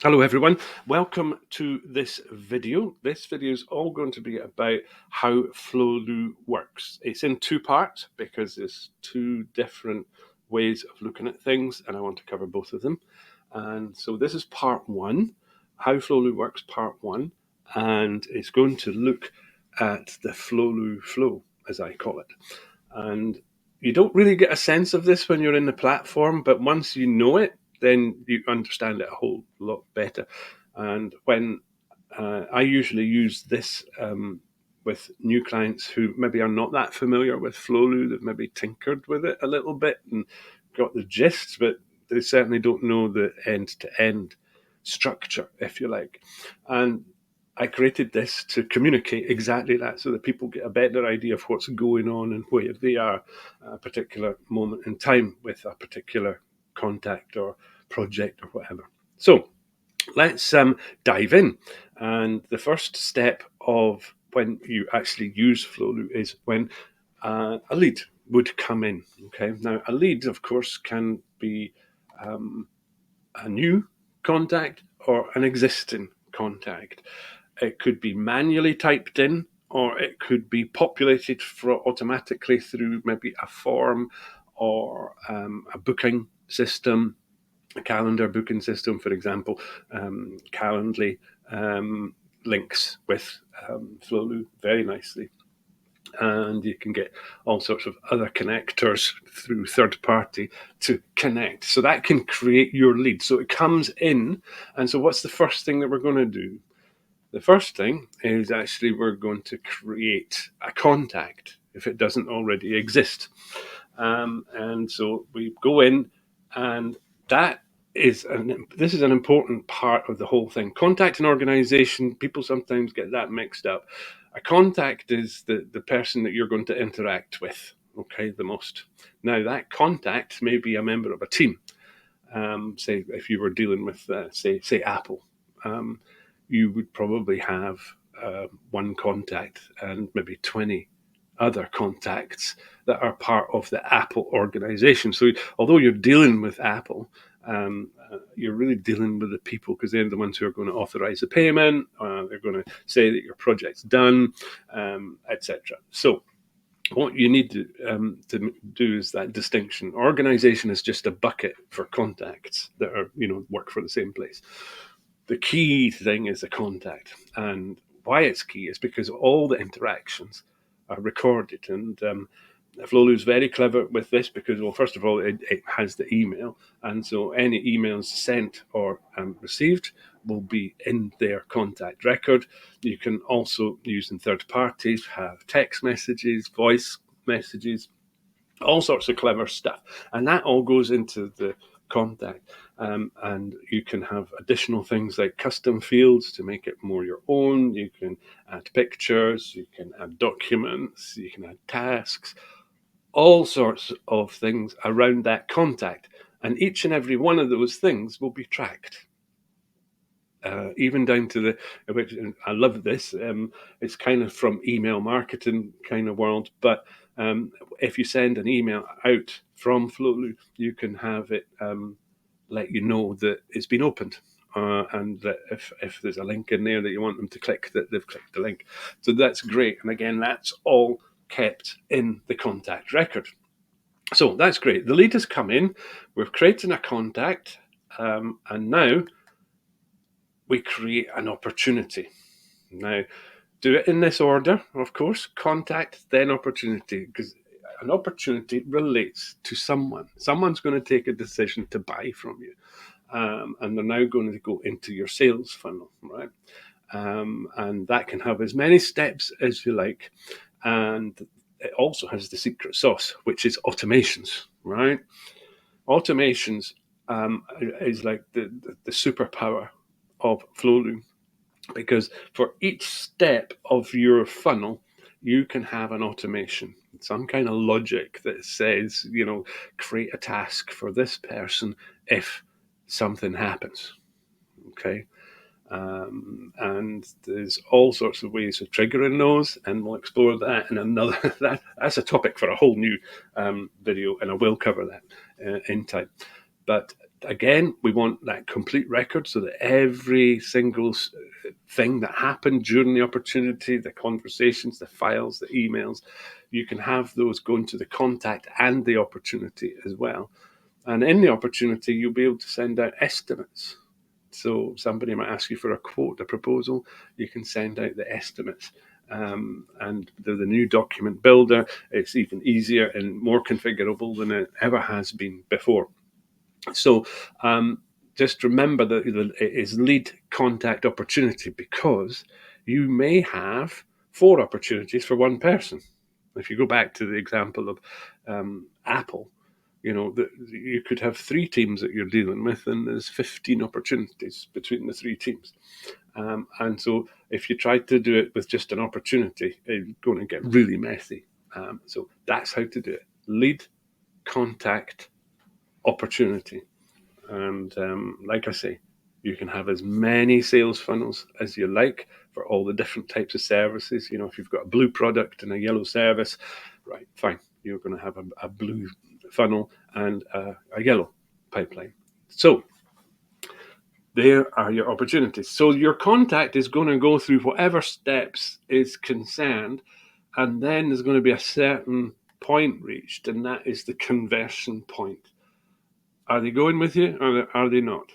Hello everyone, welcome to this video. This video is all going to be about how Flowlu works. It's in two parts because there's two different ways of looking at things and I want to cover both of them. And so this is part one, how Flowlu works, part one, and it's going to look at the Flowlu Flow, as I call it. And you don't really get a sense of this when you're in the platform, but once you know it, then you understand it a whole lot better. And when I usually use this with new clients who maybe are not that familiar with Flowlu, that maybe tinkered with it a little bit and got the gist, but they certainly don't know the end-to-end structure, if you like. And I created this to communicate exactly that so that people get a better idea of what's going on and where they are at a particular moment in time with a particular contact or project or whatever. So let's dive in. And the first step of when you actually use Flowlu is when a lead would come in. Okay, now a lead, of course, can be a new contact or an existing contact. It could be manually typed in, or it could be populated automatically through maybe a form or a booking system, a calendar booking system, for example. Calendly links with Flowlu very nicely. And you can get all sorts of other connectors through third party to connect. So that can create your lead. So it comes in. And so what's the first thing that we're going to do? The first thing is actually we're going to create a contact if it doesn't already exist. And so we go in, and this is an important part of the whole thing. Contact and organization, people sometimes get that mixed up. A contact is the person that you're going to interact with, okay, the most. Now, that contact may be a member of a team. Say if you were dealing with, say Apple. You would probably have one contact and maybe 20 other contacts that are part of the Apple organization. So although you're dealing with Apple, you're really dealing with the people because they're the ones who are going to authorize the payment. They're going to say that your project's done, etc. So what you need to do is that distinction. Organization is just a bucket for contacts that are, work for the same place. The key thing is the contact, and why it's key is because all the interactions are recorded. And Flowlu is very clever with this because, well, first of all, it has the email, and so any emails sent or received will be in their contact record. You can also, using third parties, have text messages, voice messages, all sorts of clever stuff, and that all goes into the contact. And you can have additional things like custom fields to make it more your own. You can add pictures, you can add documents, you can add tasks, all sorts of things around that contact. And each and every one of those things will be tracked. Even down to which I love this. It's kind of from email marketing kind of world, but if you send an email out from Flowlu, you can have it let you know that it's been opened. And that if there's a link in there that you want them to click, that they've clicked the link. So that's great. And again, that's all kept in the contact record. So that's great. The lead has come in. We've created a contact. And now we create an opportunity. Now, do it in this order, of course. Contact, then opportunity, because an opportunity relates to someone. Someone's going to take a decision to buy from you. And they're now going to go into your sales funnel, right? And that can have as many steps as you like. And it also has the secret sauce, which is automations, right? Automations is like the superpower of Flowlu, because for each step of your funnel, you can have an automation, some kind of logic that says, create a task for this person if something happens. Okay. And there's all sorts of ways of triggering those, and we'll explore that in another. That's a topic for a whole new video, and I will cover that in time. But again, we want that complete record so that every single thing that happened during the opportunity, the conversations, the files, the emails, you can have those going to the contact and the opportunity as well. And in the opportunity, you'll be able to send out estimates. So somebody might ask you for a quote, a proposal, you can send out the estimates. And the new document builder, it's even easier and more configurable than it ever has been before. So just remember that it is lead, contact, opportunity, because you may have 4 opportunities for one person. If you go back to the example of Apple, you could have 3 teams that you're dealing with, and there's 15 opportunities between the 3 teams. And so if you try to do it with just an opportunity, it's going to get really messy. So that's how to do it. Lead, contact, opportunity. And like I say, you can have as many sales funnels as you like for all the different types of services. If you've got a blue product and a yellow service, right, fine. You're going to have a blue funnel and a yellow pipeline. So there are your opportunities. So your contact is going to go through whatever steps is concerned, and then there's going to be a certain point reached, and that is the conversion point. Are they going with you, or are they not?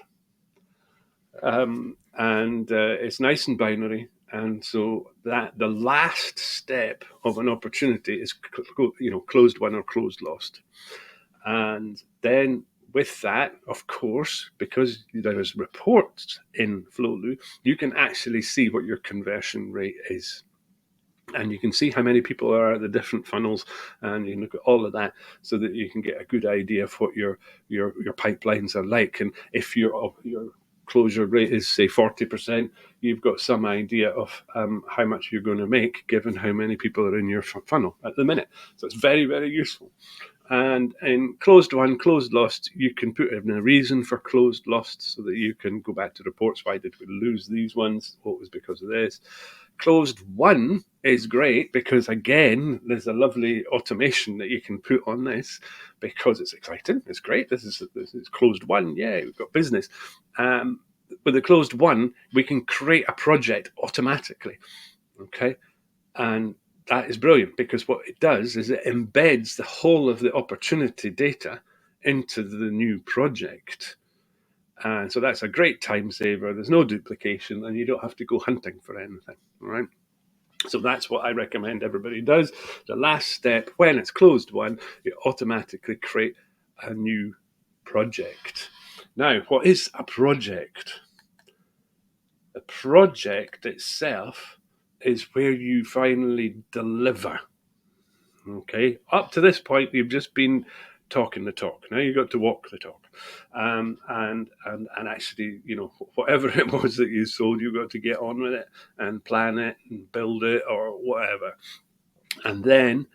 And it's nice and binary. And so that the last step of an opportunity is, closed won or closed lost. And then with that, of course, because there's reports in Flowlu, you can actually see what your conversion rate is. And you can see how many people are at the different funnels, and you can look at all of that so that you can get a good idea of what your pipelines are like. And if your closure rate is, say, 40%, you've got some idea of how much you're going to make given how many people are in your funnel at the minute. So it's very, very useful. And in closed won, closed lost, you can put in a reason for closed lost so that you can go back to reports. Why did we lose these ones? What was because of this? Closed won is great because, again, there's a lovely automation that you can put on this because it's exciting. It's great. This is closed won. Yeah, we've got business. With the closed won, we can create a project automatically. Okay. And that is brilliant because what it does is it embeds the whole of the opportunity data into the new project. And so that's a great time saver. There's no duplication and you don't have to go hunting for anything. All right. So that's what I recommend everybody does. The last step, when it's closed won, you automatically create a new project. Now, what is a project? The project itself is where you finally deliver. Okay, up to this point, you've just been talking the talk. Now you've got to walk the talk, and actually, whatever it was that you sold, you've got to get on with it and plan it and build it or whatever, and then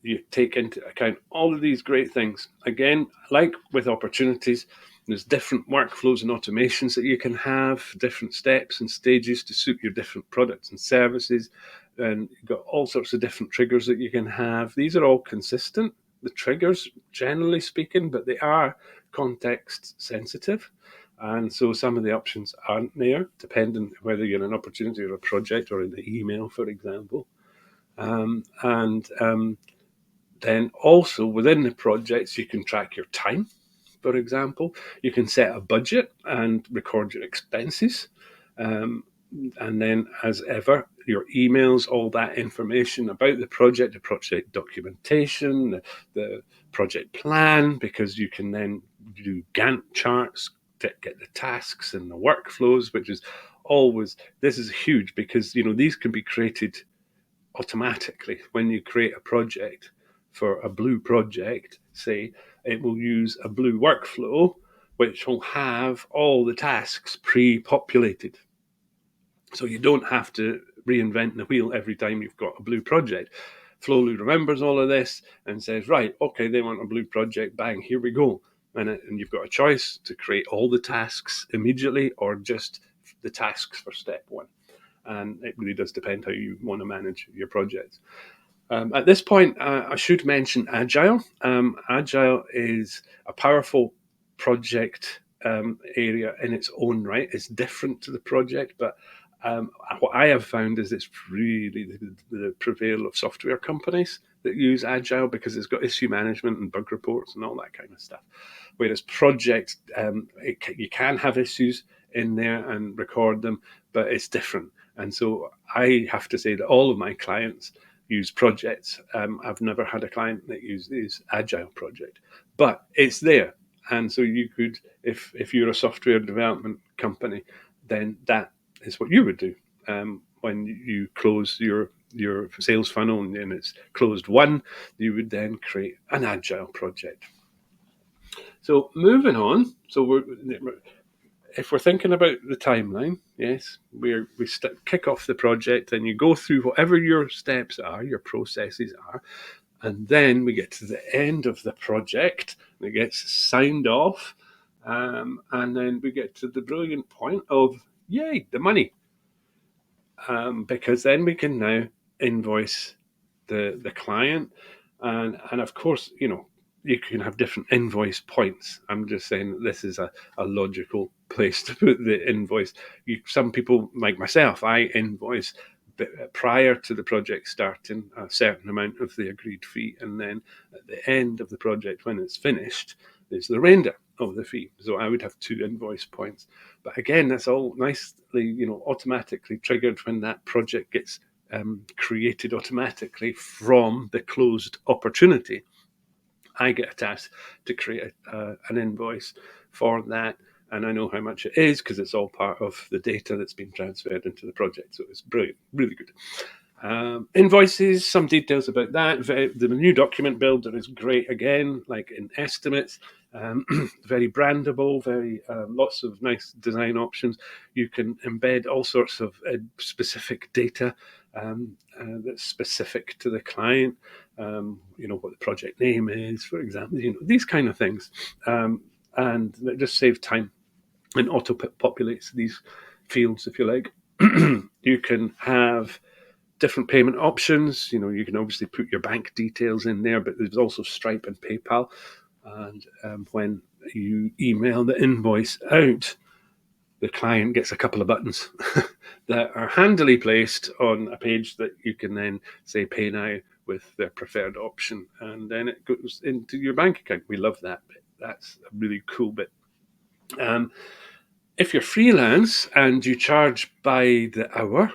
you take into account all of these great things. Again, like with opportunities, there's different workflows and automations that you can have, different steps and stages to suit your different products and services. And you've got all sorts of different triggers that you can have. These are all consistent, the triggers, generally speaking, but they are context sensitive. And so some of the options aren't there, depending whether you're in an opportunity or a project or in the email, for example. Then also within the projects, you can track your time. For example, you can set a budget and record your expenses. And then, as ever, your emails, all that information about the project documentation, the project plan, because you can then do Gantt charts, get the tasks and the workflows, which is always, this is huge because, these can be created automatically when you create a project. For a blue project, say, it will use a blue workflow, which will have all the tasks pre-populated. So you don't have to reinvent the wheel every time you've got a blue project. Flowlu remembers all of this and says, right, okay, they want a blue project, bang, here we go. And you've got a choice to create all the tasks immediately or just the tasks for step 1. And it really does depend how you want to manage your projects. At this point, I should mention Agile. Agile is a powerful project area in its own right. It's different to the project, but what I have found is it's really the prevail of software companies that use Agile, because it's got issue management and bug reports and all that kind of stuff. Whereas project, you can have issues in there and record them, but it's different. And so I have to say that all of my clients use projects. I've never had a client that uses Agile project, but it's there. And so you could, if you're a software development company, then that is what you would do when you close your sales funnel and it's closed one. You would then create an Agile project. So moving on, if we're thinking about the timeline, yes, kick off the project, and you go through whatever your steps are, your processes are, and then we get to the end of the project, and it gets signed off, and then we get to the brilliant point of, yay, the money, because then we can now invoice the client, and of course, you can have different invoice points. I'm just saying that this is a logical place to put the invoice. Some people, like myself, I invoice prior to the project starting a certain amount of the agreed fee, and then at the end of the project, when it's finished, there's the remainder of the fee. So I would have 2 invoice points. But again, that's all nicely, automatically triggered when that project gets created automatically from the closed opportunity. I get a task to create an invoice for that, and I know how much it is because it's all part of the data that's been transferred into the project. So it's brilliant, really good. Invoices, some details about that. The new document builder is great again, like in estimates. Very brandable, very lots of nice design options. You can embed all sorts of specific data that's specific to the client. What the project name is, for example. These kind of things, and it just saves time and auto populates these fields, if you like. You can have different payment options. You can obviously put your bank details in there, but there's also Stripe and PayPal. And when you email the invoice out, the client gets a couple of buttons that are handily placed on a page that you can then say pay now with their preferred option, and then it goes into your bank account. We love that bit. That's a really cool bit. If you're freelance and you charge by the hour,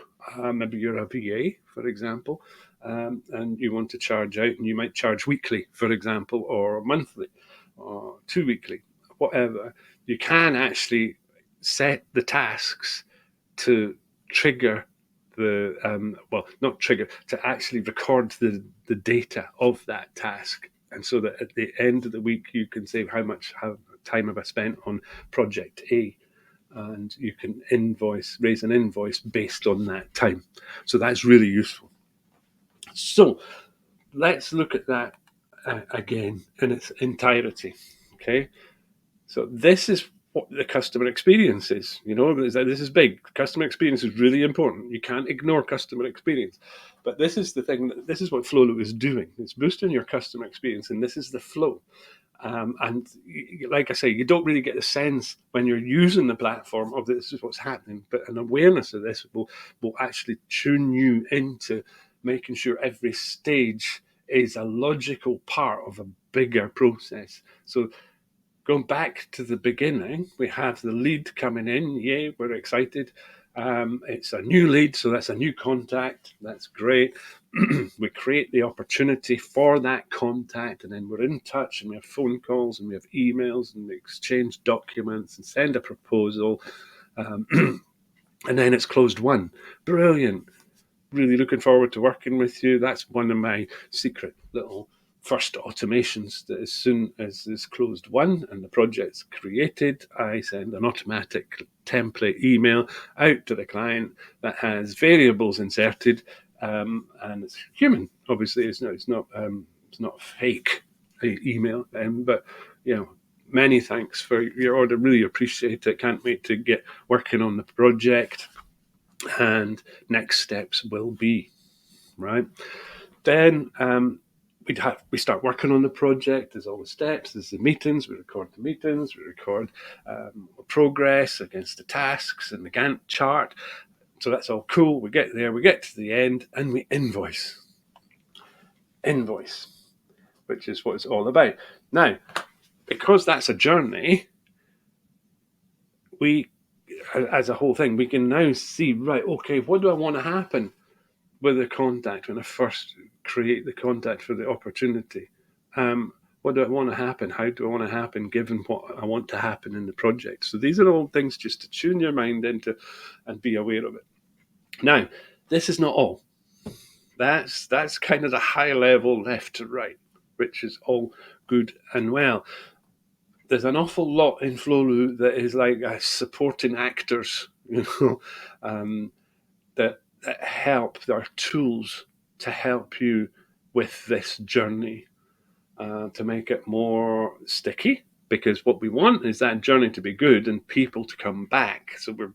maybe you're a VA, for example, and you want to charge out, and you might charge weekly, for example, or monthly, or 2 weekly, whatever, you can actually set the tasks to trigger not trigger, to actually record the data of that task. And so that at the end of the week, you can say how time have I spent on project A, and you can raise an invoice based on that time. So that's really useful. So let's look at that again in its entirety. Okay, so this is what the customer experience is. This is big. Customer experience is really important. You can't ignore customer experience. But this is the thing. This is what Flowlu is doing. It's boosting your customer experience, and this is the flow. And like I say, you don't really get the sense when you're using the platform of this is what's happening, but an awareness of this will actually tune you into making sure every stage is a logical part of a bigger process. So going back to the beginning, we have the lead coming in. Yay, we're excited. It's a new lead, so that's a new contact. That's great. We create the opportunity for that contact, and then we're in touch, and we have phone calls, and we have emails, and we exchange documents and send a proposal. And then it's closed one. Brilliant. Really looking forward to working with you. That's one of my secret little first automations, that as soon as this closed one and the project's created, I send an automatic template email out to the client that has variables inserted, and it's human. Obviously, it's not fake email, but many thanks for your order. Really appreciate it. Can't wait to get working on the project, and next steps will be right. Then we start working on the project. There's all the steps. There's the meetings. We record the meetings. We record progress against the tasks and the Gantt chart. So that's all cool. We get there. We get to the end, and we invoice, which is what it's all about. Now, because that's a journey, we, as a whole thing, we can now see, right, okay, what do I want to happen with the contact when I first create the contact for the opportunity? What do I want to happen? How do I want to happen given what I want to happen in the project? So these are all things just to tune your mind into and be aware of it. Now, this is not all. That's kind of the high level left to right, which is all good and well. There's an awful lot in Flowlu that is like supporting actors, that help. There are tools to help you with this journey, to make it more sticky. Because what we want is that journey to be good and people to come back. So we're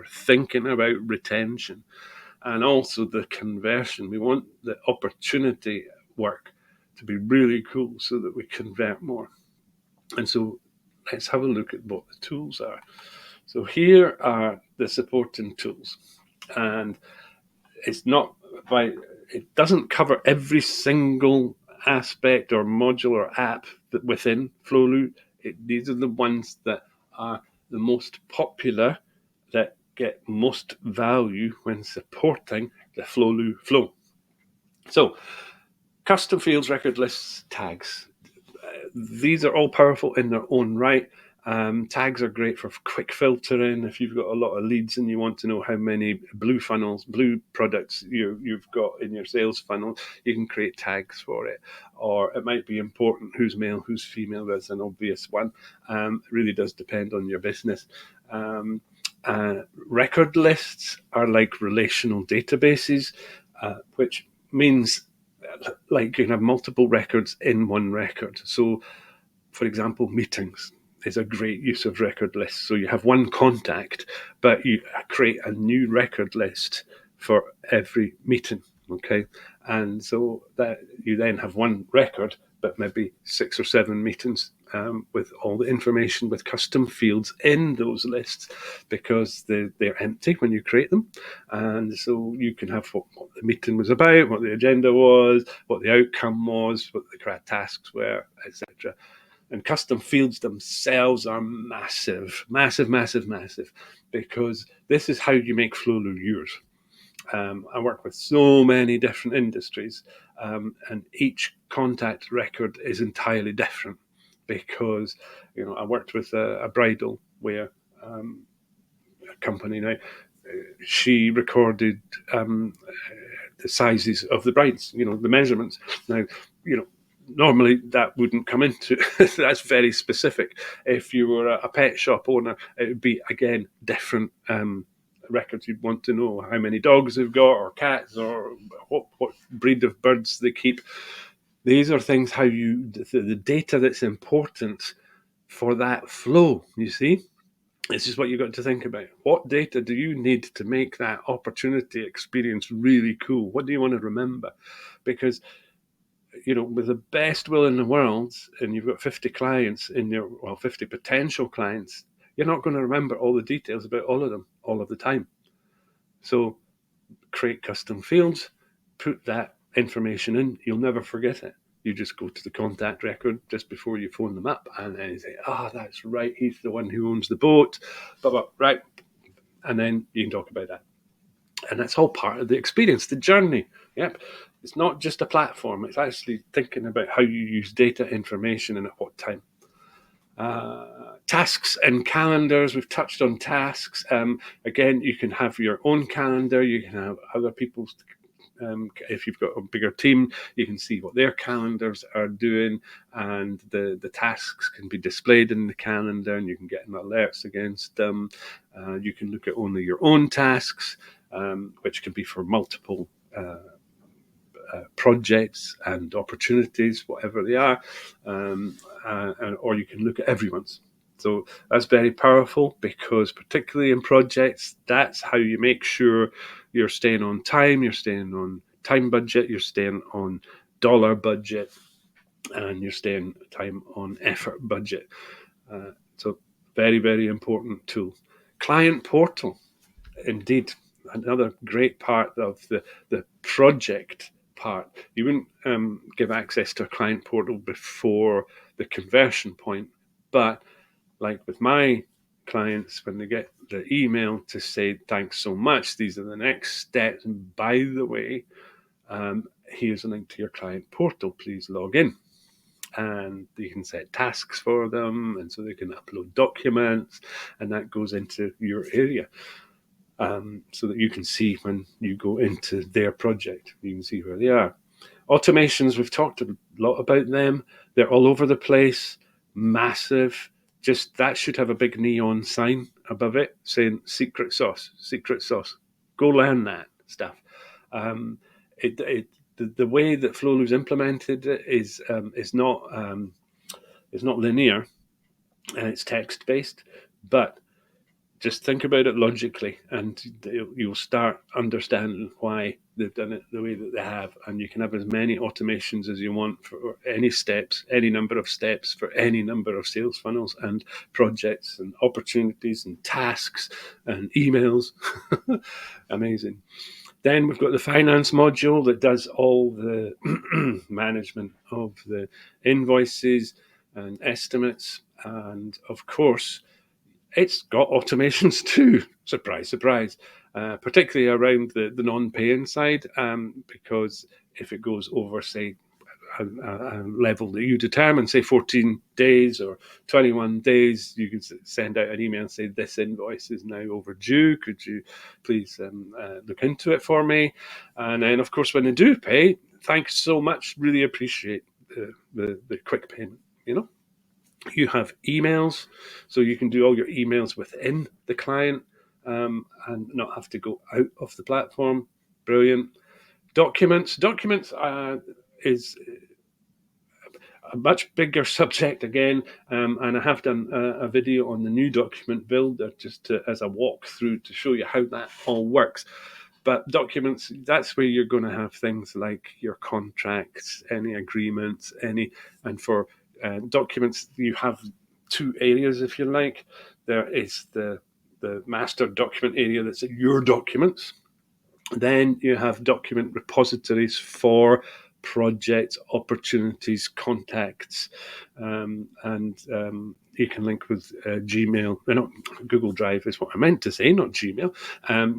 thinking about retention and also the conversion. We want the opportunity work to be really cool so that we convert more. And so let's have a look at what the tools are. So here are the supporting tools. And it doesn't cover every single aspect or module or app that within Flowlu. These are the ones that are the most popular, that get most value when supporting the Flowlu Flow. So, custom fields, record lists, tags. These are all powerful in their own right. Tags are great for quick filtering. If you've got a lot of leads and you want to know how many blue products you've got in your sales funnel, you can create tags for it. Or it might be important who's male, who's female. That's an obvious one. It really does depend on your business. Record lists are like relational databases, which means like you can have multiple records in one record. So, for example, meetings is a great use of record lists. So you have one contact, but you create a new record list for every meeting, okay? And so that you then have one record, but maybe 6 or 7 meetings, with all the information with custom fields in those lists, because they're empty when you create them. And so you can have what the meeting was about, what the agenda was, what the outcome was, what the correct tasks were, etc. And custom fields themselves are massive, because this is how you make Flowlu yours. I work with so many different industries, and each contact record is entirely different, because I worked with a bridal wear company now. She recorded the sizes of the brides, the measurements. Now, normally that wouldn't come into that's very specific. If you were a pet shop owner, it would be again different records. You'd want to know how many dogs they've got, or cats, or what breed of birds they keep. These are things the data that's important for that flow, you see. This is what you've got to think about. What data do you need to make that opportunity experience really cool? What do you want to remember? Because with the best will in the world, and you've got 50 clients 50 potential clients, you're not going to remember all the details about all of them all of the time. So create custom fields, put that information in, you'll never forget it. You just go to the contact record just before you phone them up, and then you say, that's right, he's the one who owns the boat, but right, and then you can talk about that. And that's all part of the experience, the journey. Yep. It's not just a platform. It's actually thinking about how you use data, information, and at what time. Tasks and calendars. We've touched on tasks. Again, you can have your own calendar. You can have other people's. If you've got a bigger team, you can see what their calendars are doing, and the tasks can be displayed in the calendar, and you can get alerts against them. You can look at only your own tasks, which can be for multiple projects and opportunities, whatever they are, or you can look at everyone's. So that's very powerful, because particularly in projects, that's how you make sure you're staying on time, you're staying on time budget, you're staying on dollar budget, and you're staying time on effort budget. So very, very important tool. Client portal, indeed, another great part of the project part. You wouldn't give access to a client portal before the conversion point, but like with my clients, when they get the email to say thanks so much, these are the next steps, and by the way, here's a link to your client portal, please log in. And you can set tasks for them, and so they can upload documents, and that goes into your area, so that you can see when you go into their project, you can see where they are. Automations, we've talked a lot about them. They're all over the place, massive. Just that should have a big neon sign above it saying secret sauce, secret sauce. Go learn that stuff. Um, the way that Flowlu's implemented it is not linear, and it's text based, but just think about it logically, and you'll start understanding why they've done it the way that they have. And you can have as many automations as you want for any steps, any number of steps for any number of sales funnels and projects and opportunities and tasks and emails. Amazing. Then we've got the finance module that does all the management of the invoices and estimates. And of course, it's got automations too. Surprise, surprise. Particularly around the non-paying side, because if it goes over, say, a level that you determine, say 14 days or 21 days, you can send out an email and say, this invoice is now overdue. Could you please look into it for me? And then, of course, when they do pay, thanks so much. Really appreciate the quick payment, you know? You have emails, so you can do all your emails within the client, and not have to go out of the platform. Brilliant. Documents is a much bigger subject again, and I have done a video on the new document builder just as a walkthrough to show you how that all works. But documents, that's where you're going to have things like your contracts, any agreements, and for documents, you have two areas, if you like. There is the master document area that's your documents. Then you have document repositories for projects, opportunities, contacts, and you can link with Gmail. No, Google Drive is what I meant to say, not Gmail.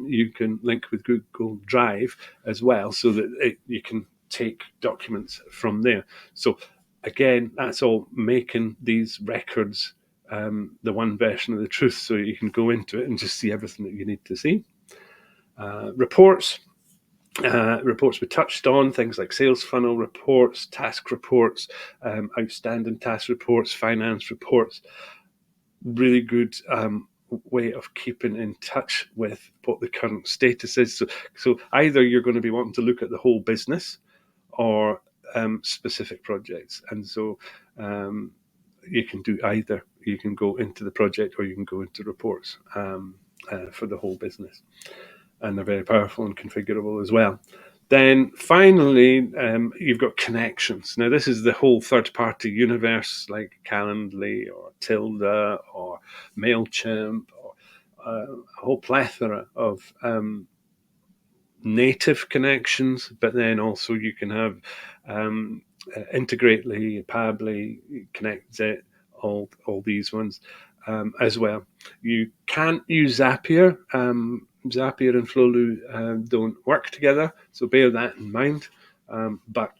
You can link with Google Drive as well, so that you can take documents from there. So again, that's all making these records the one version of the truth, so you can go into it and just see everything that you need to see. Reports we touched on, things like sales funnel reports, task reports, outstanding task reports, finance reports. Really good way of keeping in touch with what the current status is. So either you're going to be wanting to look at the whole business or specific projects, and so you can do either. You can go into the project or you can go into reports for the whole business. And they're very powerful and configurable as well. Then finally, you've got connections. Now, this is the whole third-party universe, like Calendly or Tilda or MailChimp, or a whole plethora of native connections, but then also you can have Integrately, Pabbly, ConnectZit, all these ones as well. You can't use Zapier. Zapier and Flowlu don't work together, so bear that in mind. But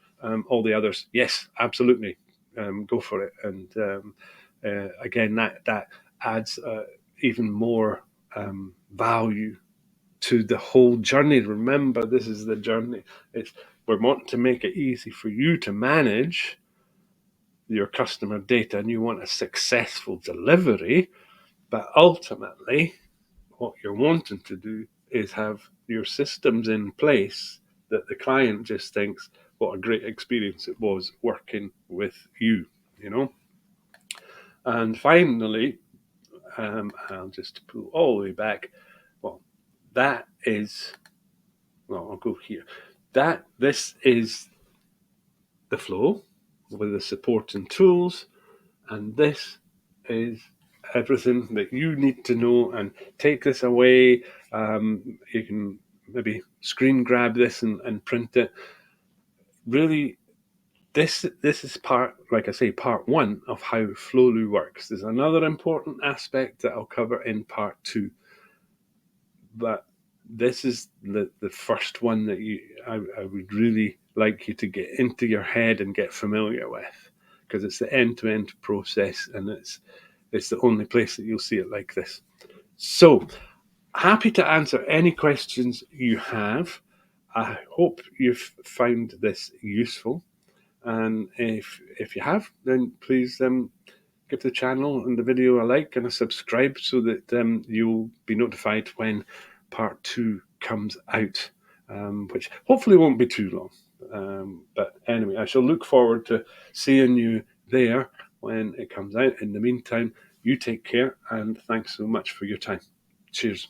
all the others, yes, absolutely, go for it. And again, that adds even more value to the whole journey. Remember, this is the journey. We're wanting to make it easy for you to manage your customer data, and you want a successful delivery. But ultimately, what you're wanting to do is have your systems in place that the client just thinks, what a great experience it was working with you, you know. And finally, I'll just pull all the way back. Well, I'll go here. This is the flow with the support and tools, and this is everything that you need to know. And take this away. You can maybe screen grab this and print it. Really, this is part, like I say, part one of how Flowlu works. There's another important aspect that I'll cover in part two, but this is the first one that I would really like you to get into your head and get familiar with, because it's the end-to-end process, and it's the only place that you'll see it like this. So happy to answer any questions you have. I hope you've found this useful, and if you have, then please give the channel and the video a like and a subscribe, so that you'll be notified when part two comes out, which hopefully won't be too long. But anyway, I shall look forward to seeing you there when it comes out. In the meantime, you take care, and thanks so much for your time. Cheers.